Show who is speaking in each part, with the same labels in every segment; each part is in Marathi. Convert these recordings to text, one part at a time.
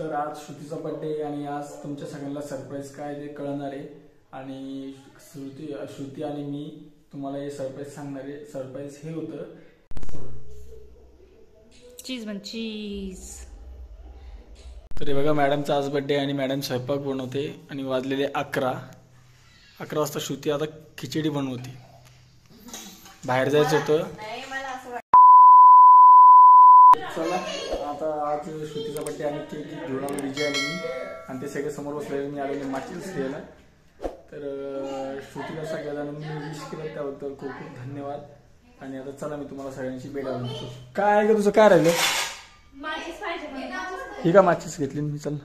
Speaker 1: तर आज श्रुतीचा बर्थडे आणि आज तुमच्या सगळ्यांना सरप्राईज काय ते कळणार आहे आणि श्रुती आणि मी तुम्हाला हे सरप्राईज सांगणार आहे. सरप्राईज हे होतं
Speaker 2: चीज बन चीज.
Speaker 1: तर हे बघा मॅडमचा आज बर्थडे आणि मॅडम स्वयंपाक बनवते आणि वाजलेले 11 वाजता श्रुती आता खिचडी बनवते. बाहेर जायचं होतं. चला आता आज श्रुतीचा बर्थडे आणि केक घेऊन आलो विजय आणि ते सगळे समोर बसलेले. मी आलेले माचीस घ्यायला. तर श्रुतीला सगळ्यांना मी विश केलं त्याबद्दल खूप खूप धन्यवाद. आणि आता चला मी तुम्हाला सगळ्यांची भेट आणतो. काय आहे का तुझं काय राहिलं? ही का माचीस घेतली मी. चल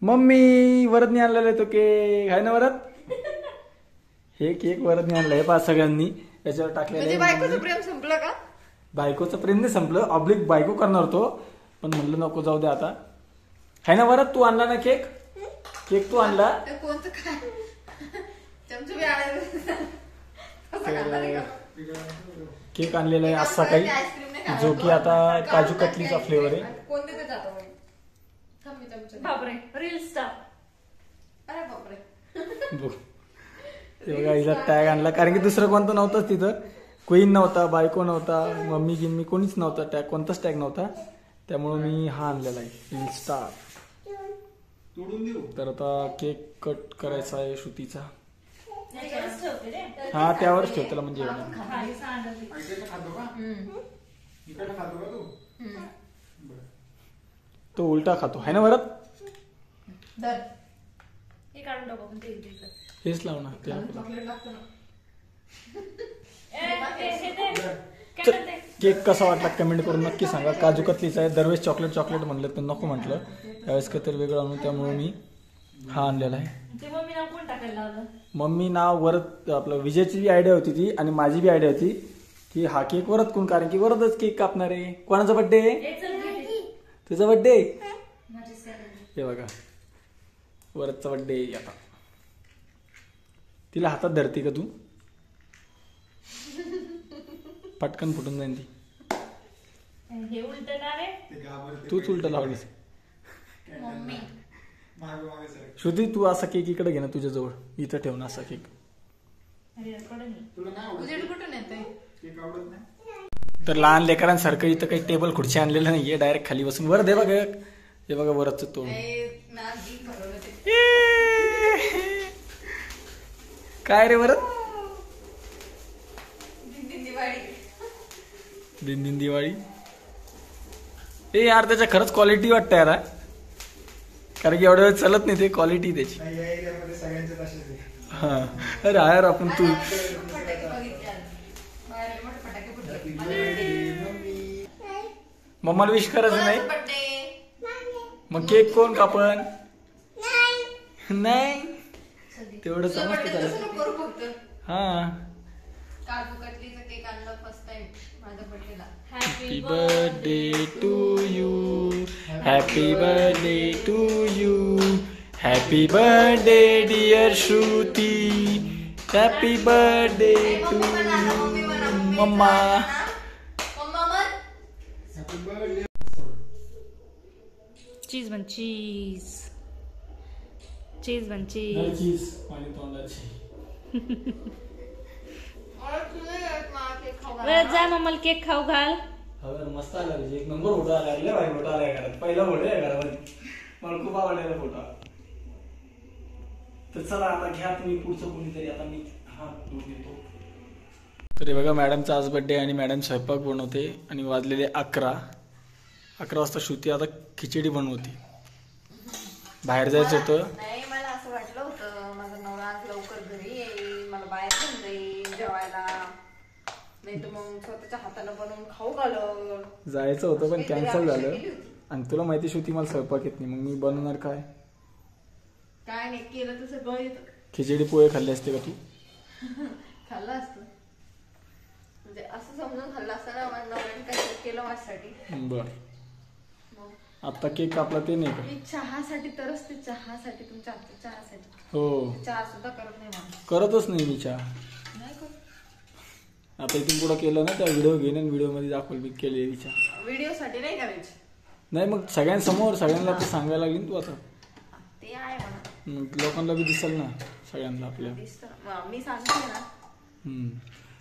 Speaker 1: मम्मी वरदनी आणलेला आहे तो केक आहे ना. वरद हे केक वरदनी आणलाय पाच सगळ्यांनी याच्यावर टाकलेलं.
Speaker 2: बायकोचं प्रेम संपलं का?
Speaker 1: बायकोचं प्रेम नाही संपलं. ऑब्लिक बायको करणार तो पण म्हणलं नको जाऊ दे आता. है ना वरद तू आणला ना केक. केक तू आणला. केक आणलेला आहे आज सकाळी जो की आता काजू कतलीचा फ्लेवर आहे. हिला टॅग आणला कारण की दुसरं कोणतं नव्हतंच तिथं. क्वीन नव्हता, बायको नव्हता, मम्मी गिम्मी कोणीच नव्हता. टॅग कोणताच टॅग नव्हता त्यामुळे मी हा आणलेला आहे रील स्टार. तर आता केक कट करायचा आहे श्रुतीचा. हा त्यावरच ठेव त्याला म्हणजे तो उलटा खातो है ना. वरद हेच लाव ना. केक कसा वाटला कमेंट करून नक्की सांगा. काजू कतलीचा आहे. दरवेळेस चॉकलेट म्हणलं पण नको म्हटलं त्यावेळेस काहीतरी वेगळं आणू त्यामुळे मी हा आणलेला आहे. मम्मी नाव वरद आपलं विजयची बी आयडिया होती ती आणि माझी बी आयडिया होती की हा केक वरद कोण कारण की वरदच केक कापणार आहे. कोणाचा बर्थडे आहे? तुझा बर्थडे. हे बघा वरदचा बर्थडे आता. तिला हातात धरते का तू? पटकन फुटून जाईन ती. तूच उलट लावलीस. श्रुती तू असा केक इकडे घे ना तुझ्या जवळ. इथं ठेव ना असा केक. तर लहान लेकरांसारखं इथं काही टेबल खुर्ची आणलेलं नाहीये. डायरेक्ट खाली बसून वर दे बघा. हे बघा वरच तोंड. काय रे वरद? दिन दिवाळी. ए यार त्याच्या खरंच क्वालिटी वाटतं यार. कारण की एवढ्या वेळ चालत नाही ते क्वालिटी त्याची. हा अरे यार आपण तू मम्माला विश करायचं नाही मग केक कोण कापण? नाही तेवढं समजतं त्याला. हा happy birthday to you. Happy birthday to you. Happy birthday dear Shruti. Happy birthday to you mamma.
Speaker 2: Cheese bun cheese. Cheese bun cheese.
Speaker 1: Cheese माझ्या तोंडाची.
Speaker 2: जा मम्माला केक खाऊ घाल.
Speaker 1: मस्त आला एक नंबर फोटो आला. फोटो आला घरात. पहिला फोटो आहे घरामध्ये. मला खूप आवडलेला फोटो. तर चला आता घ्या तुम्ही पुढचं कोणीतरी. आता मी हा दूर देतो. तर हे बघा मॅडमचा आज बर्थडे आणि मॅडम स्वयंपाक बनवते आणि वाजलेले 11 वाजता श्रुती आता खिचडी बनवते. बाहेर जायचं होतं.
Speaker 2: मला असं वाटलं होतं माझा नवरा आज लवकर घरी येईल मला बाहेर घेऊन जाईल जेवायला. नाही तर मग स्वतःच्या हाताने बनवून खाऊ घालव.
Speaker 1: जायचं होतं पण कॅन्सल झालं. आणि तुला माहिती श्रुती मला स्वयंपाक येत नाही मग मी बनवणार काय.
Speaker 2: काय नाही केलं तर सगळं येतं.
Speaker 1: खिचडी पोहे खाल्ले असते का तू?
Speaker 2: खाल्लं असतं म्हणजे असं समजून खाल्लं असतं ना. माझ्या नवऱ्याने काहीतरी केलं माझ्यासाठी.
Speaker 1: बर आता केक कापला ते नाही का?
Speaker 2: चहासाठी तरच ते. चहासाठी तुमच्या हातच्या चहासाठी.
Speaker 1: हो
Speaker 2: चहा सुद्धा करत नाही.
Speaker 1: करतच नाही मी चहा.
Speaker 2: नाही करत.
Speaker 1: आता इथून पुढं केलं ना त्या व्हिडिओ घेईन आणि व्हिडिओमध्ये दाखवल मी केलेलीच्या.
Speaker 2: व्हिडिओसाठी नाही करायची.
Speaker 1: नाही मग सगळ्यांसमोर सगळ्यांना ते सांगायला लागेल तू आता.
Speaker 2: ते आहे म्हणा.
Speaker 1: लोकांना बी दिसेल ना सगळ्यांना आपल्या.
Speaker 2: मी सांगते ना.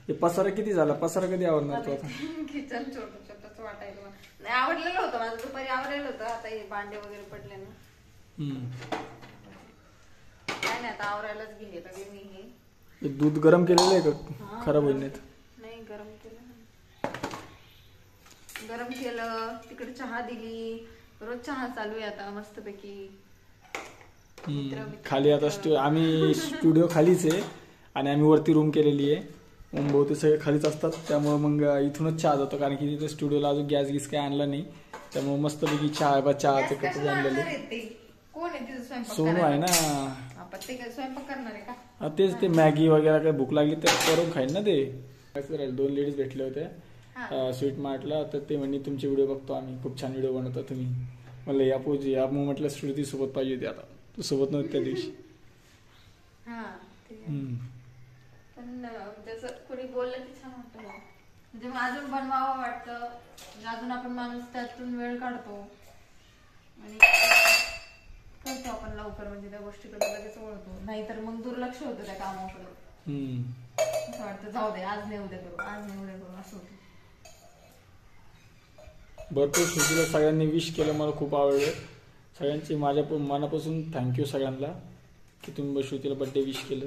Speaker 1: हे पसारा किती झाला? पसारा कधी आवडणार तू आता?
Speaker 2: किचन छोटं छोटंच वाटायला. नाही आवडलेलं होतं माझं, दुपारी आवडलेलं होतं. आता हे भांडे वगैरे पडले ना. काय नाही आता आवरायलाच गेले लगे मी.
Speaker 1: हे दूध गरम केलेलं आहे का? खराब होईल
Speaker 2: नाही. गरम केलं. तिकडे चहा दिली. रोज चहा चालू आहे आता मस्तपैकी.
Speaker 1: खाली आता आम्ही स्टुडिओ खालीच आहे आणि आम्ही वरती रूम केलेली आहे. बहुतेक सगळे खालीच असतात, त्यामुळे मग इथूनच चहा जातो. कारण की तिथे स्टुडिओला अजून गॅस गीस काही आणला नाही, त्यामुळे मस्तपैकी चहाचे कप आणलेले. सोनू आहे ना.
Speaker 2: स्वयंपाक करणार आहे का?
Speaker 1: तेच ते मॅगी वगैरे काही भूक लागली तर करून खाईन ना. ते 2 लेडीज भेटले होते स्वीट मार्टला. तर ते म्हणे तुमचे व्हिडिओ बघतो आम्ही, खूप छान व्हिडिओ बनवता तुम्ही. म्हणलं या पूजी या मग म्हटलं श्रुती सोबत पाहिजे होती. आता तू सोबत नव्हती त्या दिवशी.
Speaker 2: पण जसं कोणी बोललं की छान वाटतं. म्हणजे अजून बनवावं वाटतं. अजून आपण माणूस त्यातून वेळ काढतो आणि करतो आपण लवकर. म्हणजे त्या गोष्टीकडे लगेच वळतो. नाहीतर मग दुर्लक्ष होतं त्या कामाकडे. असं वाटतं जाऊ दे, आज नाही उद्या करू, आज नाही उद्या करू, असं होतं.
Speaker 1: भरपूर श्रुतीला सगळ्यांनी विश केलं, मला खूप आवडलं. सगळ्यांची माझ्या मनापासून थँक्यू सगळ्यांना की तुम्ही श्रुतीला बड्डे विश केलं.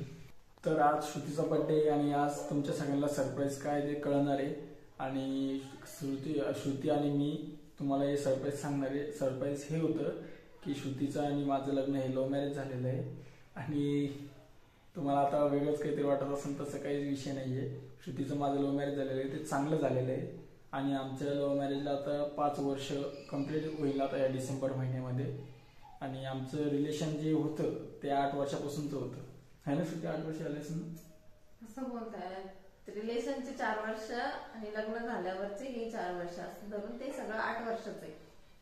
Speaker 1: तर आज श्रुतीचा बड्डे आणि आज तुमच्या सगळ्यांना सरप्राईज काय ते कळणार आहे. आणि श्रुती आणि मी तुम्हाला हे सरप्राईज सांगणार आहे. सरप्राईज हे होतं की श्रुतीचं आणि माझं लग्न हे लव्ह मॅरेज झालेलं आहे. आणि तुम्हाला आता वेगळंच काहीतरी वाटत असेल, तसं काहीच विषय नाही आहे. श्रुतीचं माझं लव्ह मॅरेज झालेलं आहे, ते चांगलं झालेलं आहे. आणि आमच्या लव्ह मॅरेजला आता 5 वर्ष कंप्लीट होईल आता या डिसेंबर महिन्यामध्ये. आणि आमचं रिलेशन जे होतं ते 8 वर्षापासूनचं होतं, है ना श्रुती? 8 वर्ष आले असेल ना?
Speaker 2: असं बोलताय. रिलेशनचे 4 वर्ष आणि लग्न झाल्यावरचे हे 4 वर्ष असं धरून ते सगळं 8 वर्षाचं आहे.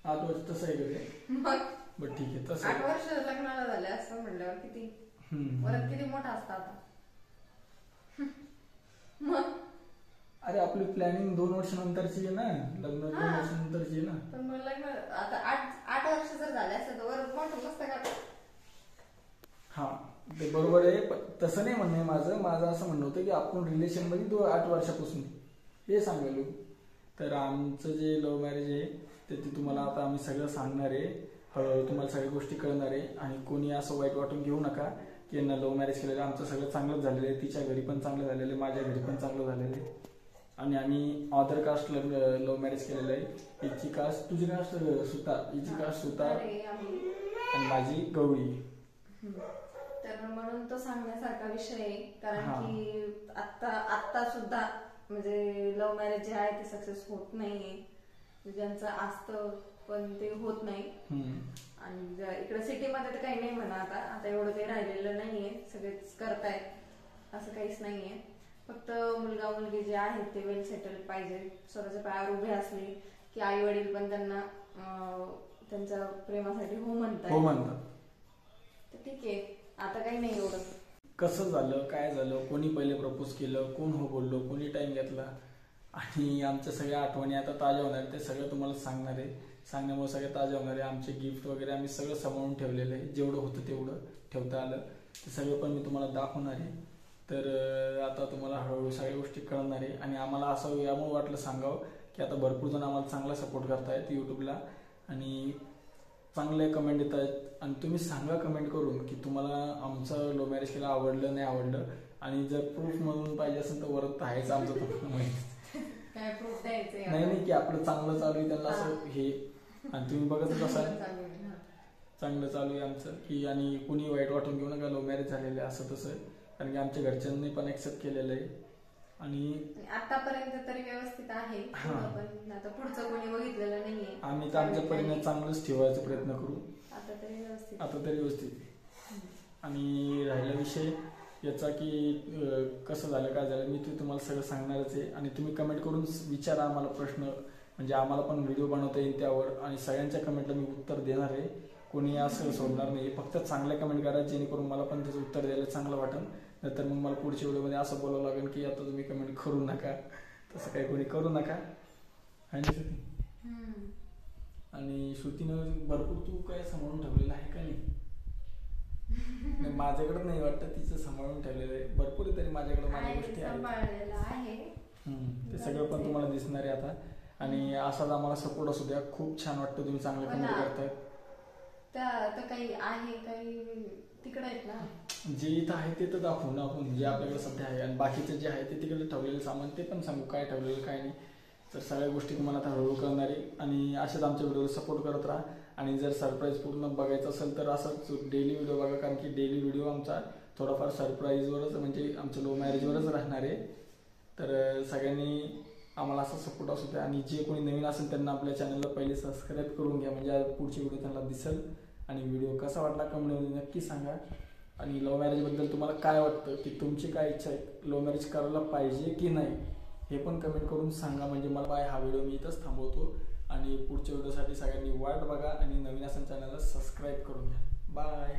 Speaker 1: 8 वर्ष तसं आहे का ते?
Speaker 2: मग
Speaker 1: बरं ठीक आहे. तसं
Speaker 2: 8 वर्ष लग्नाला झाले असं म्हणल्यावर किती परत किती मोठा असता आता. मग
Speaker 1: अरे आपली प्लॅनिंग 2 वर्षानंतरची आहे ना, लग्न 2 वर्षानंतरची आहे ना.
Speaker 2: पण मग लग्न आता 8 वर्ष जर झाले असते तर वरच मोठं नसतं का?
Speaker 1: हा ते बरोबर आहे, पण तसं नाही म्हणणं आहे माझं असं म्हणणं होतं की आपण रिलेशन मध्ये 8 वर्षापासून हे सांगायलो. तर आमचं जे लव्ह मॅरेज आहे ते तुम्हाला आता आम्ही सगळं सांगणार आहे. हळूहळू तुम्हाला सगळ्या गोष्टी कळणार आहे. आणि कोणी असं वाईट वाटून घेऊ नका की यांना लव्ह मॅरेज केलेलं. आमचं सगळं चांगलंच झालेलं आहे. तिच्या घरी पण चांगलं झालेलं आहे, माझ्या घरी पण चांगलं झालेलं आहे. आणि आम्ही अदर कास्ट लव्ह मॅरेज केलेलं आहे. हिची कास्ट, तुझी कास्ट सुता, हिची कास्ट सुता आणि माझी गवळी.
Speaker 2: तर म्हणून तो सांगण्यासारखा विषय आहे. कारण की आता सुद्धा म्हणजे लव्ह मॅरेज जे आहे ते सक्सेस होत नाहीये. ज्यांचं असतं पण ते होत नाही. आणि इकडे सिटीमध्ये तर काही नाही म्हणा. आता एवढं काही राहिलेलं नाहीये, सगळेच करतायत, असं काहीच नाहीये. फक्त मुलगा मुलगी जे आहेत ते वेल सेटल पाहिजे, स्वतःच्या पायावर उभे असले की आई वडील पण त्यांना त्यांच्या प्रेमासाठी हो म्हणतात. तर ठीक आहे, आता काही नाही एवढं.
Speaker 1: कसं झालं, काय झालं, कोणी पहिले प्रपोज केलं, कोण हो बोललो, कोणी टाइम घेतला, आणि आमच्या सगळ्या आठवणी आता ताज्या होणार, ते सगळं तुम्हाला सांगणार आहे. सांगण्यामुळे सगळं ताज्या होणार आहे. आमचे गिफ्ट वगैरे आम्ही सगळं सांभाळून ठेवलेलं आहे, जेवढं होतं तेवढं ठेवता आलं ते सगळं पण मी तुम्हाला दाखवणार आहे. तर आता तुम्हाला हळूहळू सगळ्या गोष्टी कळणार आहे. आणि आम्हाला असं यामुळे वाटलं सांगावं की आता भरपूर जण आम्हाला चांगला सपोर्ट करतायत यूट्यूबला आणि चांगले कमेंट देत आहेत. आणि तुम्ही सांगा कमेंट करून की तुम्हाला आमचं लव्ह मॅरेज केलं आवडलं नाही आवडलं. आणि जर प्रूफ म्हणून पाहिजे असेल तर वरत आहेच आमचं नाही की आपलं चांगलं चालू आहे त्यांना असं हे. आणि तुम्ही बघतच असाल चांगलं चालू आहे आमचं की. आणि कुणी वाईट वाटून घेऊ नका, लव्ह मॅरेज झालेलं आहे असं तसं. कारण की आमच्या घरच्यांनी पण एक्सेप्ट केलेलं आहे. आणि
Speaker 2: आतापर्यंत तरी व्यवस्थित आहे. पण आता पुढचं कोणी बघितलेलं नाहीये.
Speaker 1: आम्ही तर आमच्या परीने चांगलंच ठेवायचा प्रयत्न करू.
Speaker 2: आता तरी
Speaker 1: व्यवस्थित. आणि राहिला विषय याचा की कसं झालं काय झालं मी तुम्हाला सगळं सांगणारच आहे. आणि तुम्ही कमेंट करून विचारा आम्हाला प्रश्न, म्हणजे आम्हाला पण व्हिडिओ बनवता येईल त्यावर. आणि सगळ्यांच्या कमेंटला मी उत्तर देणार आहे, कोणी असं सोडणार नाही. फक्त चांगल्या कमेंट करा जेणेकरून मला पण त्याचं उत्तर द्यायला चांगलं वाटेल. नंतर मग मला पुढच्या व्हिडिओमध्ये असं बोलावं लागेल की आता तुम्ही कमेंट करू नका, तसं काही कोणी करू नका. आणि श्रुती, आणि श्रुतीनं भरपूर तू काय सांभाळून ठेवलेलं आहे का नाही? माझ्याकडे नाही वाटतं तिचं सांभाळून ठेवलेलं आहे भरपूर, तरी माझ्याकडे माझ्या गोष्टी आहेत. ते सगळं पण तुम्हाला दिसणार आहे आता. आणि असाच आम्हाला सपोर्ट असू द्या. खूप छान वाटतं, तुम्ही चांगलं कमेंट करताय.
Speaker 2: काही आहे काही तिकडे आहेत ना,
Speaker 1: जे इथं आहे ते तर दाखवू ना आपण, जे आपल्याकडे सध्या आहे. आणि बाकीचं जे आहे ते तिकडे ठेवलेलं सामान ते पण सांगू, काय ठेवलेलं काय नाही. तर सगळ्या गोष्टी तुम्हाला आता हळूहळू करणार आहे. आणि असेच आमच्या व्हिडिओ सपोर्ट करत राहा. आणि जर सरप्राईज पूर्ण बघायचं असेल तर असंच डेली व्हिडिओ बघा, कारण की डेली व्हिडिओ आमचा थोडाफार सरप्राईजवरच, म्हणजे आमचं लव्ह मॅरेजवरच राहणार आहे. तर सगळ्यांनी आम्हाला असा सपोर्ट असू द्या. आणि जे कोणी नवीन असेल त्यांना आपल्या चॅनलला पहिले सबस्क्राईब करून घ्या, म्हणजे पुढची व्हिडिओ त्यांना दिसेल. आणि व्हिडिओ कसा वाटला कमेंटमध्ये नक्की सांगा. आणि लव्ह मॅरेजबद्दल तुम्हाला काय वाटतं, की तुमची काय इच्छा आहे, लव्ह मॅरेज करायला पाहिजे की नाही, हे पण कमेंट करून सांगा. म्हणजे मला हा व्हिडिओ मी इथंच थांबवतो. आणि पुढच्या व्हिडिओसाठी सगळ्यांनी वाट बघा आणि नवीन असेल चॅनलला सबस्क्राईब करून घ्या. बाय.